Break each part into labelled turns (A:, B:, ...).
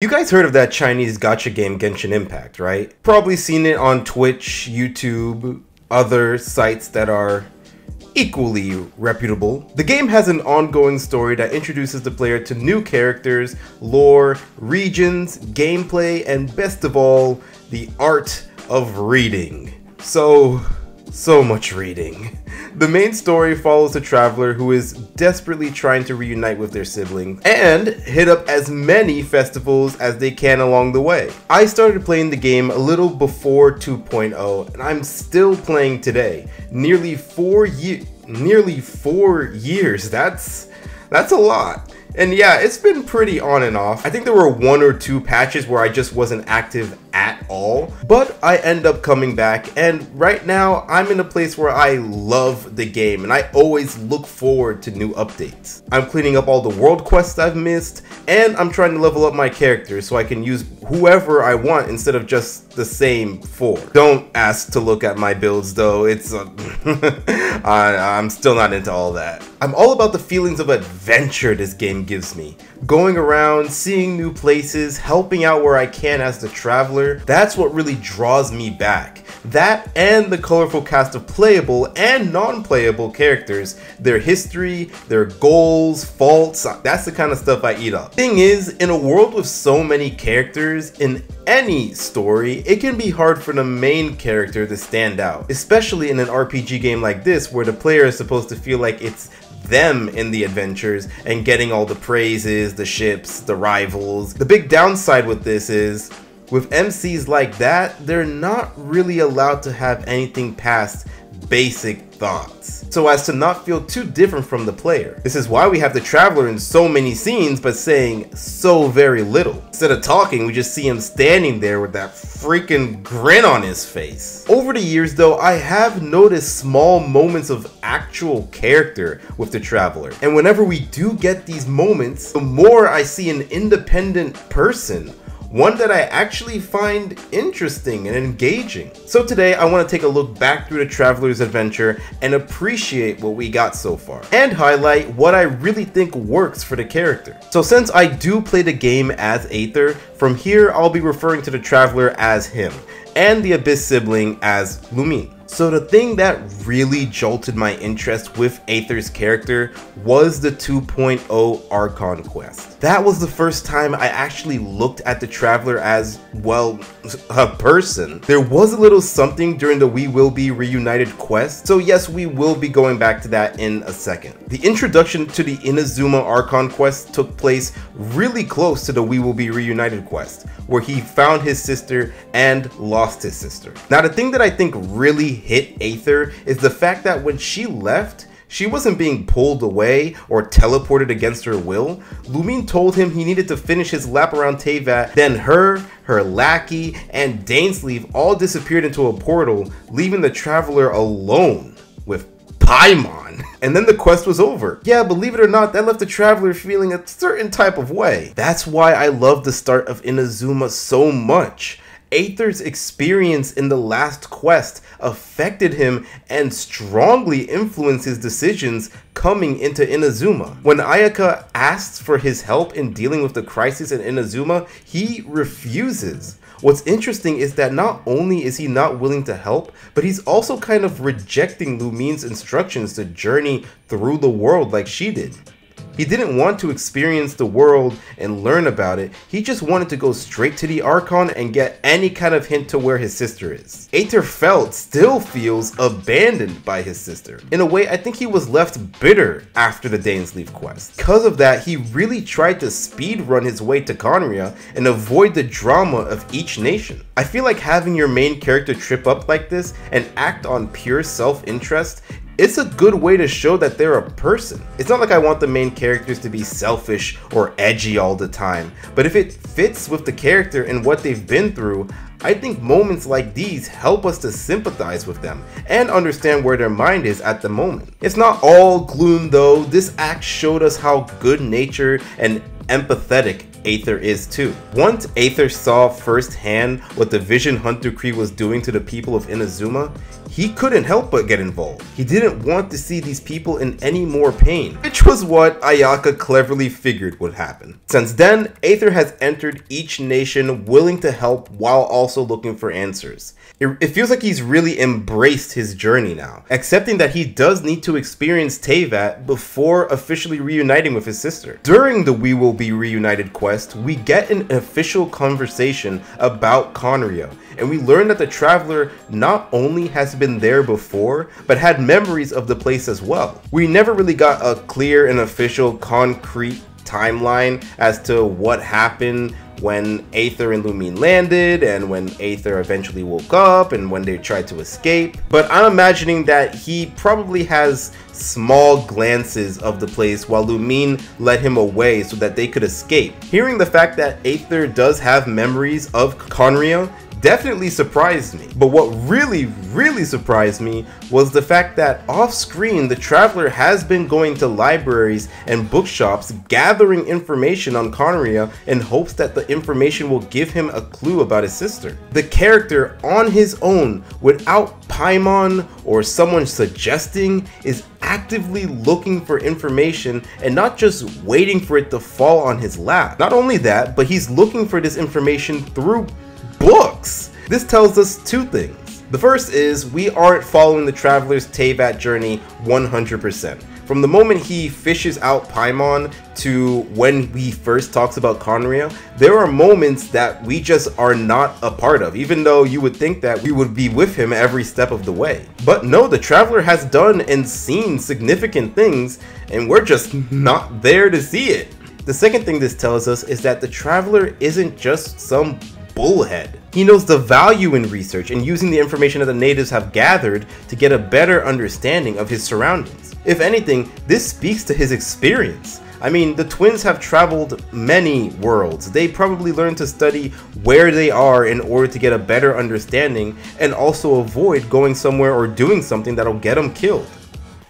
A: You guys heard of that Chinese gacha game Genshin Impact, right? Probably seen it on Twitch, YouTube, other sites that are equally reputable. The game has an ongoing story that introduces the player to new characters, lore, regions, gameplay, and best of all, the art of reading. So much reading. The main story follows a traveler who is desperately trying to reunite with their sibling and hit up as many festivals as they can along the way. I started playing the game a little before 2.0 and I'm still playing today. Nearly 4 years. That's a lot. And yeah, it's been pretty on and off. I think there were 1 or 2 patches where I just wasn't active at all, but I end up coming back, and right now I'm in a place where I love the game and I always look forward to new updates. I'm cleaning up all the world quests I've missed, and I'm trying to level up my character so I can use whoever I want instead of just the same 4. Don't ask to look at my builds though, it's I'm still not into all that. I'm all about the feelings of adventure this game gives me. Going around, seeing new places, helping out where I can as the traveler, that's what really draws me back. That and the colorful cast of playable and non-playable characters, their history, their goals, faults, that's the kind of stuff I eat up. Thing is, in a world with so many characters, in any story, it can be hard for the main character to stand out, especially in an RPG game like this where the player is supposed to feel like it's them in the adventures and getting all the praises, the ships, the rivals. The big downside with this is, with MCs like that, they're not really allowed to have anything past basic thoughts, so as to not feel too different from the player. This is why we have the traveler in so many scenes but saying so very little. Instead of talking, we just see him standing there with that freaking grin on his face. Over the years though, I have noticed small moments of actual character with the traveler, and whenever we do get these moments, the more I see an independent person, one that I actually find interesting and engaging. So today I want to take a look back through the traveler's adventure and appreciate what we got so far, and highlight what I really think works for the character. So since I do play the game as Aether, from here I'll be referring to the traveler as him, and the Abyss sibling as Lumine. So the thing that really jolted my interest with Aether's character was the 2.0 Archon quest. That was the first time I actually looked at the Traveler as, well, a person. There was a little something during the We Will Be Reunited quest, so yes, we will be going back to that in a second. The introduction to the Inazuma Archon quest took place really close to the We Will Be Reunited quest, where he found his sister and lost his sister. Now the thing that I think really hit Aether is the fact that when she left, she wasn't being pulled away or teleported against her will. Lumine told him he needed to finish his lap around Teyvat, then her lackey, and Dainsleif all disappeared into a portal, leaving the traveler alone with Paimon. And then the quest was over. Yeah, believe it or not, that left the traveler feeling a certain type of way. That's why I love the start of Inazuma so much. Aether's experience in the last quest affected him and strongly influenced his decisions coming into Inazuma. When Ayaka asks for his help in dealing with the crisis in Inazuma, he refuses. What's interesting is that not only is he not willing to help, but he's also kind of rejecting Lumine's instructions to journey through the world like she did. He didn't want to experience the world and learn about it, he just wanted to go straight to the Archon and get any kind of hint to where his sister is. Aether still feels abandoned by his sister. In a way, I think he was left bitter after the Dainsleif quest. Because of that, he really tried to speedrun his way to Conria and avoid the drama of each nation. I feel like having your main character trip up like this and act on pure self-interest, it's a good way to show that they're a person. It's not like I want the main characters to be selfish or edgy all the time, but if it fits with the character and what they've been through, I think moments like these help us to sympathize with them and understand where their mind is at the moment. It's not all gloom though. This act showed us how good-natured and empathetic Aether is too. Once Aether saw firsthand what the Vision Hunter Kree was doing to the people of Inazuma, he couldn't help but get involved. He didn't want to see these people in any more pain, which was what Ayaka cleverly figured would happen. Since then, Aether has entered each nation willing to help while also looking for answers. It feels like he's really embraced his journey now, accepting that he does need to experience Teyvat before officially reuniting with his sister. During the We Will Be Reunited quest, we get an official conversation about Conrio, and we learn that the Traveler not only has been there before, but had memories of the place as well. We never really got a clear and official concrete timeline as to what happened when Aether and Lumine landed, and when Aether eventually woke up, and when they tried to escape. But I'm imagining that he probably has small glances of the place while Lumine led him away so that they could escape. Hearing the fact that Aether does have memories of Conrio definitely surprised me. But what really surprised me was the fact that off screen the Traveler has been going to libraries and bookshops gathering information on Conrio in hopes that the information will give him a clue about his sister. The character on his own, without Paimon or someone suggesting, is actively looking for information and not just waiting for it to fall on his lap. Not only that, but he's looking for this information through books. This tells us two things. The first is we aren't following the Traveler's Teyvat journey 100%. From the moment he fishes out Paimon to when he first talks about Conrio, there are moments that we just are not a part of, even though you would think that we would be with him every step of the way. But no, the Traveler has done and seen significant things, and we're just not there to see it. The second thing this tells us is that the Traveler isn't just some bullhead. He knows the value in research and using the information that the natives have gathered to get a better understanding of his surroundings. If anything, this speaks to his experience. I mean, the twins have traveled many worlds. They probably learned to study where they are in order to get a better understanding and also avoid going somewhere or doing something that'll get them killed.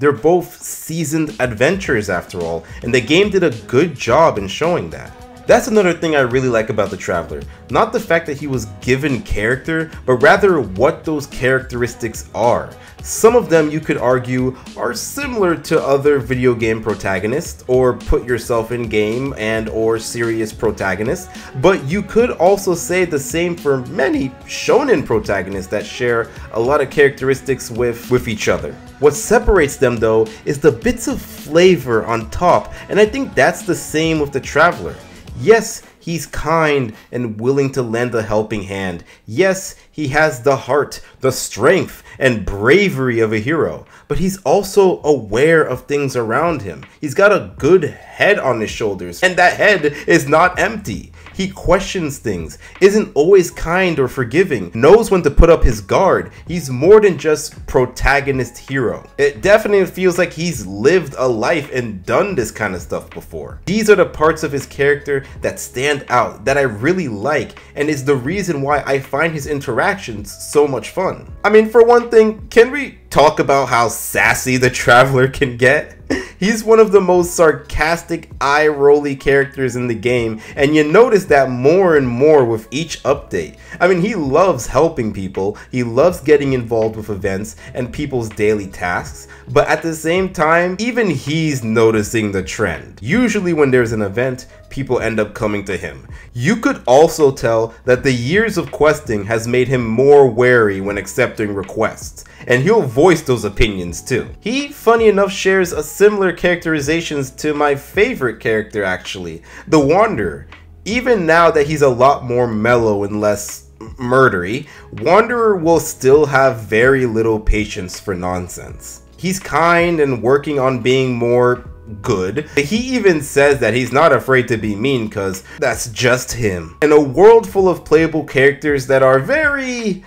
A: They're both seasoned adventurers after all, and the game did a good job in showing that. That's another thing I really like about the Traveler. Not the fact that he was given character, but rather what those characteristics are. Some of them, you could argue, are similar to other video game protagonists, or put yourself in game and or serious protagonists, but you could also say the same for many shonen protagonists that share a lot of characteristics with each other. What separates them though is the bits of flavor on top, and I think that's the same with the Traveler. Yes, he's kind and willing to lend a helping hand. Yes, he has the heart, the strength, and bravery of a hero. But he's also aware of things around him. He's got a good head on his shoulders, and that head is not empty. He questions things, isn't always kind or forgiving, knows when to put up his guard. He's more than just protagonist hero. It definitely feels like he's lived a life and done this kind of stuff before. These are the parts of his character that stand out, that I really like, and is the reason why I find his interactions so much fun. I mean, for one thing, can we talk about how sassy the Traveler can get? He's one of the most sarcastic, eye-rolly characters in the game, and you notice that more and more with each update. I mean, he loves helping people, he loves getting involved with events and people's daily tasks, but at the same time, even he's noticing the trend. Usually when there's an event, people end up coming to him. You could also tell that the years of questing has made him more wary when accepting requests, and he'll voice those opinions too. He, funny enough, shares a similar characterizations to my favorite character actually, the Wanderer. Even now that he's a lot more mellow and less murdery, Wanderer will still have very little patience for nonsense. He's kind and working on being more good. He even says that he's not afraid to be mean because that's just him. In a world full of playable characters that are very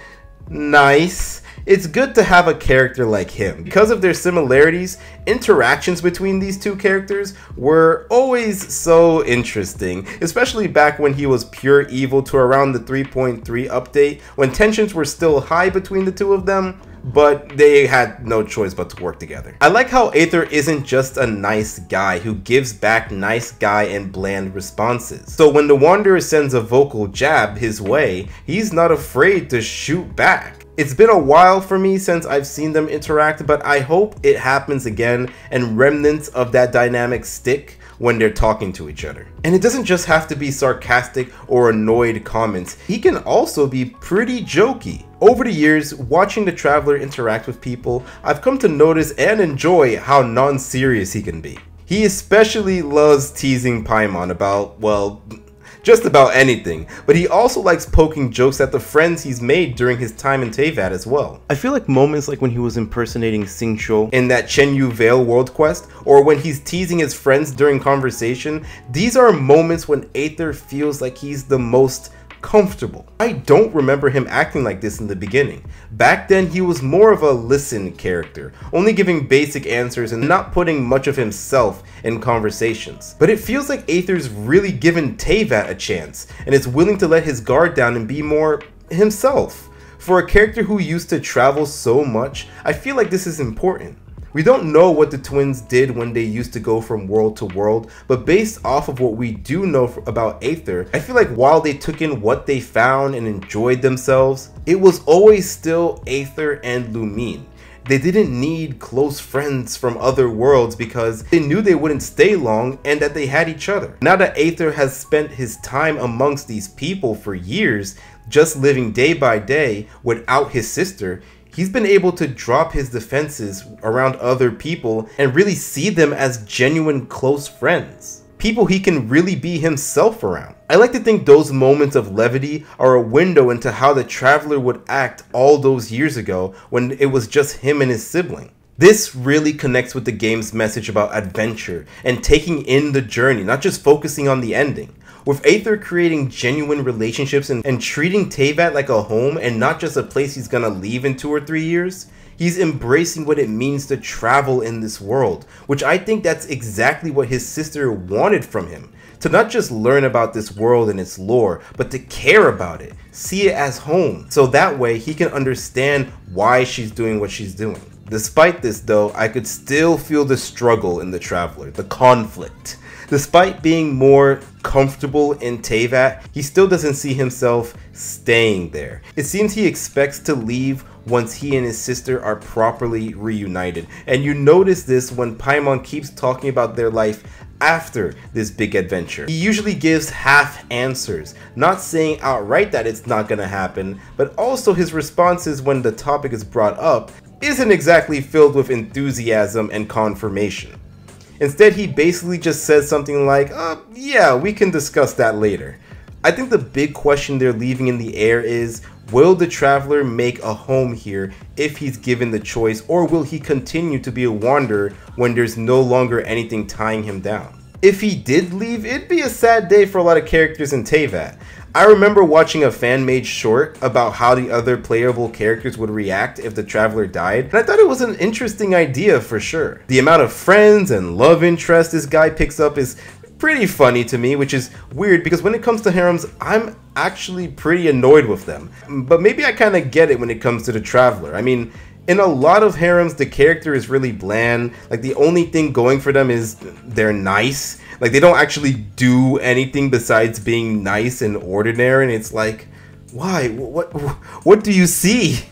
A: nice, it's good to have a character like him. Because of their similarities, interactions between these two characters were always so interesting, especially back when he was pure evil to around the 3.3 update, when tensions were still high between the two of them. but they had no choice but to work together. I like how Aether isn't just a nice guy who gives back nice guy and bland responses. So when the Wanderer sends a vocal jab his way, he's not afraid to shoot back. It's been a while for me since I've seen them interact, but I hope it happens again and remnants of that dynamic stick when they're talking to each other. And it doesn't just have to be sarcastic or annoyed comments, he can also be pretty jokey. Over the years, watching the Traveler interact with people, I've come to notice and enjoy how non-serious he can be. He especially loves teasing Paimon about, well, just about anything, but he also likes poking jokes at the friends he's made during his time in Teyvat as well. I feel like moments like when he was impersonating Xingqiu in that Chenyu Vale world quest, or when he's teasing his friends during conversation, these are moments when Aether feels like he's the most comfortable. I don't remember him acting like this in the beginning. Back then he was more of a listen character, only giving basic answers and not putting much of himself in conversations. But it feels like Aether's really given Teyvat a chance and is willing to let his guard down and be more himself. For a character who used to travel so much, I feel like this is important. We don't know what the twins did when they used to go from world to world, but based off of what we do know about Aether, I feel like while they took in what they found and enjoyed themselves, it was always still Aether and Lumine. They didn't need close friends from other worlds because they knew they wouldn't stay long and that they had each other. Now that Aether has spent his time amongst these people for years, just living day by day without his sister, he's been able to drop his defenses around other people and really see them as genuine close friends. People he can really be himself around. I like to think those moments of levity are a window into how the Traveler would act all those years ago when it was just him and his sibling. This really connects with the game's message about adventure and taking in the journey, not just focusing on the ending. With Aether creating genuine relationships and treating Teyvat like a home and not just a place he's gonna leave in 2 or 3 years, he's embracing what it means to travel in this world, which I think that's exactly what his sister wanted from him. To not just learn about this world and its lore, but to care about it, see it as home, so that way he can understand why she's doing what she's doing. Despite this though, I could still feel the struggle in the Traveler, the conflict. Despite being more comfortable in Teyvat, he still doesn't see himself staying there. It seems he expects to leave once he and his sister are properly reunited. And you notice this when Paimon keeps talking about their life after this big adventure. He usually gives half answers, not saying outright that it's not gonna happen, but also his responses when the topic is brought up isn't exactly filled with enthusiasm and confirmation. Instead, he basically just says something like, yeah, we can discuss that later. I think the big question they're leaving in the air is, will the Traveler make a home here if he's given the choice, or will he continue to be a wanderer when there's no longer anything tying him down? If he did leave, it'd be a sad day for a lot of characters in Teyvat. I remember watching a fan-made short about how the other playable characters would react if the Traveler died, and I thought it was an interesting idea for sure. The amount of friends and love interest this guy picks up is pretty funny to me, which is weird because when it comes to harems, I'm actually pretty annoyed with them. But maybe I kind of get it when it comes to the Traveler. I mean, in a lot of harems, the character is really bland. Like, the only thing going for them is they're nice. Like, they don't actually do anything besides being nice and ordinary, and it's like, why? What do you see?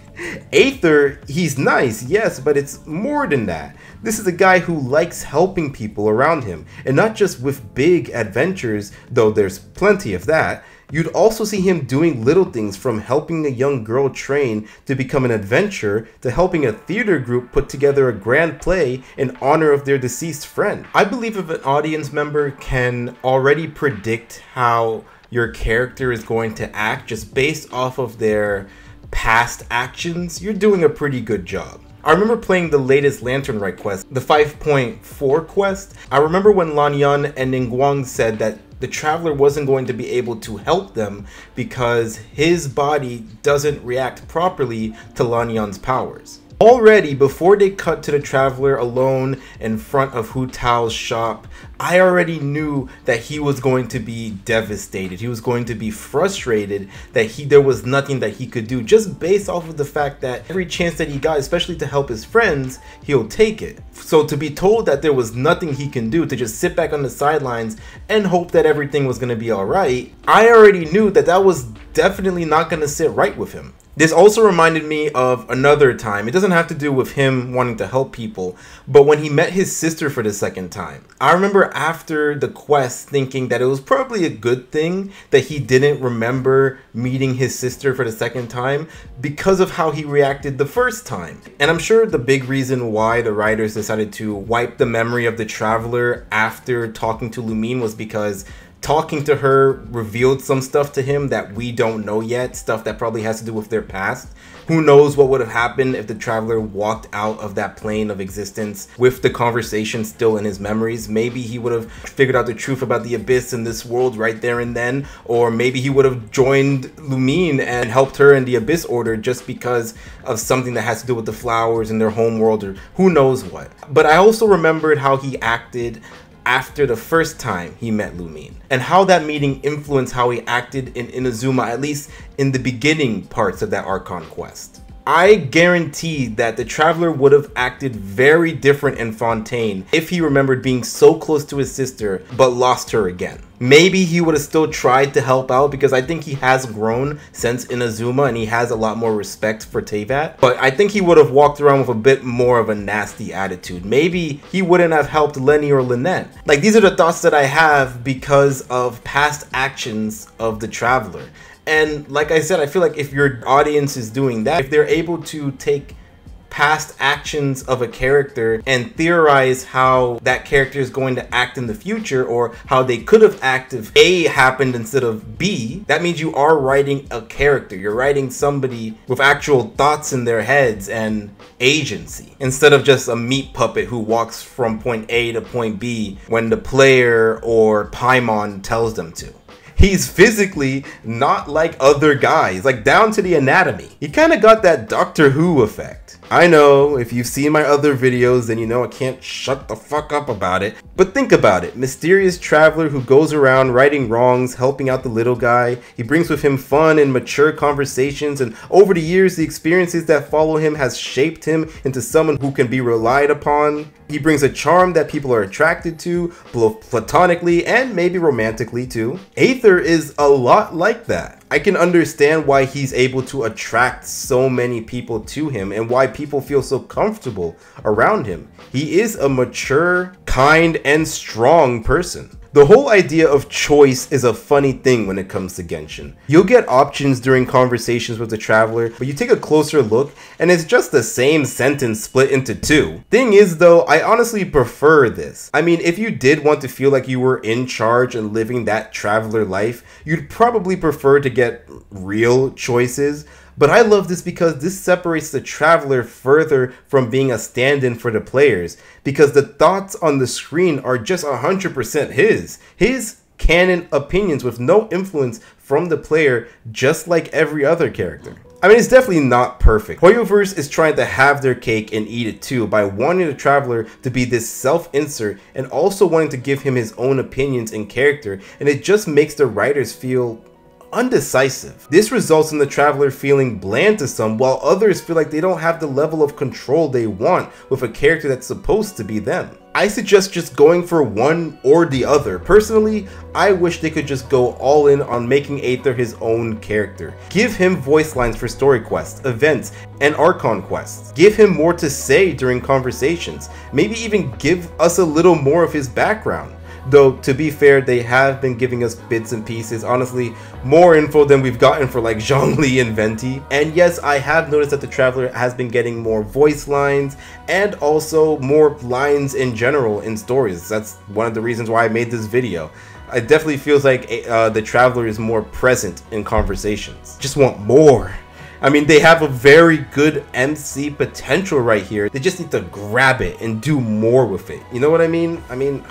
A: Aether, he's nice, yes, but it's more than that. This is a guy who likes helping people around him, and not just with big adventures, though there's plenty of that. You'd also see him doing little things, from helping a young girl train to become an adventurer, to helping a theater group put together a grand play in honor of their deceased friend. I believe if an audience member can already predict how your character is going to act just based off of their past actions, you're doing a pretty good job. I remember playing the latest Lantern Rite quest, the 5.4 quest. I remember when Lanyan and Ningguang said that the Traveler wasn't going to be able to help them because his body doesn't react properly to Lanyan's powers. Already, before they cut to the Traveler alone in front of Hu Tao's shop, I already knew that he was going to be devastated. He was going to be frustrated that there was nothing that he could do, just based off of the fact that every chance that he got, especially to help his friends, he'll take it. So to be told that there was nothing he can do, to just sit back on the sidelines and hope that everything was going to be alright, I already knew that that was definitely not going to sit right with him. This also reminded me of another time. It doesn't have to do with him wanting to help people, but when he met his sister for the second time. I remember after the quest thinking that it was probably a good thing that he didn't remember meeting his sister for the second time because of how he reacted the first time. And I'm sure the big reason why the writers decided to wipe the memory of the Traveler after talking to Lumine was because talking to her revealed some stuff to him that we don't know yet, stuff that probably has to do with their past. Who knows what would have happened if the Traveler walked out of that plane of existence with the conversation still in his memories. Maybe he would have figured out the truth about the Abyss in this world right there and then, or maybe he would have joined Lumine and helped her in the Abyss Order just because of something that has to do with the flowers in their home world, or who knows what. But I also remembered how he acted after the first time he met Lumine, and how that meeting influenced how he acted in Inazuma, at least in the beginning parts of that Archon quest. I guarantee that the Traveler would have acted very different in Fontaine if he remembered being so close to his sister but lost her again. Maybe he would have still tried to help out because I think he has grown since Inazuma and he has a lot more respect for Teyvat. But I think he would have walked around with a bit more of a nasty attitude. Maybe he wouldn't have helped Lenny or Lynette. Like, these are the thoughts that I have because of past actions of the Traveler. And like I said, I feel like if your audience is doing that, if they're able to take past actions of a character and theorize how that character is going to act in the future, or how they could have acted if A happened instead of B, that means you are writing a character. You're writing somebody with actual thoughts in their heads and agency, instead of just a meat puppet who walks from point A to point B when the player or Paimon tells them to. He's physically not like other guys, like down to the anatomy. He kind of got that Doctor Who effect. I know, if you've seen my other videos, then you know I can't shut the fuck up about it. But think about it. Mysterious Traveler who goes around righting wrongs, helping out the little guy. He brings with him fun and mature conversations, and over the years, the experiences that follow him has shaped him into someone who can be relied upon. He brings a charm that people are attracted to, both platonically and maybe romantically too. Aether is a lot like that. I can understand why he's able to attract so many people to him and why people feel so comfortable around him. He is a mature, kind, and strong person. The whole idea of choice is a funny thing when it comes to Genshin. You'll get options during conversations with the Traveler, but you take a closer look and it's just the same sentence split into two. Thing is though, I honestly prefer this. I mean, if you did want to feel like you were in charge and living that Traveler life, you'd probably prefer to get real choices. But I love this because this separates the Traveler further from being a stand-in for the players, because the thoughts on the screen are just 100% his canon opinions with no influence from the player, just like every other character. I mean, it's definitely not perfect. Hoyoverse is trying to have their cake and eat it too by wanting the Traveler to be this self-insert and also wanting to give him his own opinions and character, and it just makes the writers feel undecisive. This results in the Traveler feeling bland to some, while others feel like they don't have the level of control they want with a character that's supposed to be them. I suggest just going for one or the other. Personally, I wish they could just go all in on making Aether his own character. Give him voice lines for story quests, events, and Archon quests. Give him more to say during conversations. Maybe even give us a little more of his background. Though, to be fair, they have been giving us bits and pieces, honestly, more info than we've gotten for like Zhongli and Venti. And yes, I have noticed that the Traveler has been getting more voice lines and also more lines in general in stories. That's one of the reasons why I made this video. It definitely feels like the Traveler is more present in conversations. Just want more. I mean, they have a very good MC potential right here. They just need to grab it and do more with it. You know what I mean?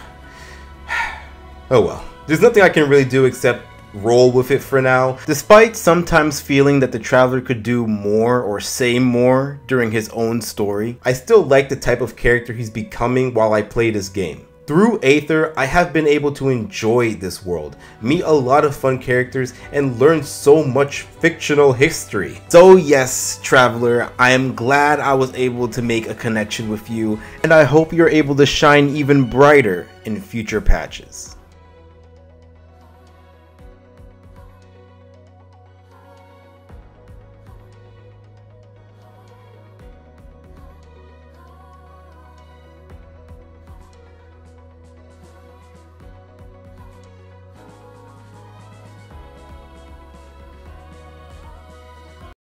A: Oh well. There's nothing I can really do except roll with it for now. Despite sometimes feeling that the Traveler could do more or say more during his own story, I still like the type of character he's becoming while I play this game. Through Aether, I have been able to enjoy this world, meet a lot of fun characters, and learn so much fictional history. So yes, Traveler, I am glad I was able to make a connection with you, and I hope you're able to shine even brighter in future patches.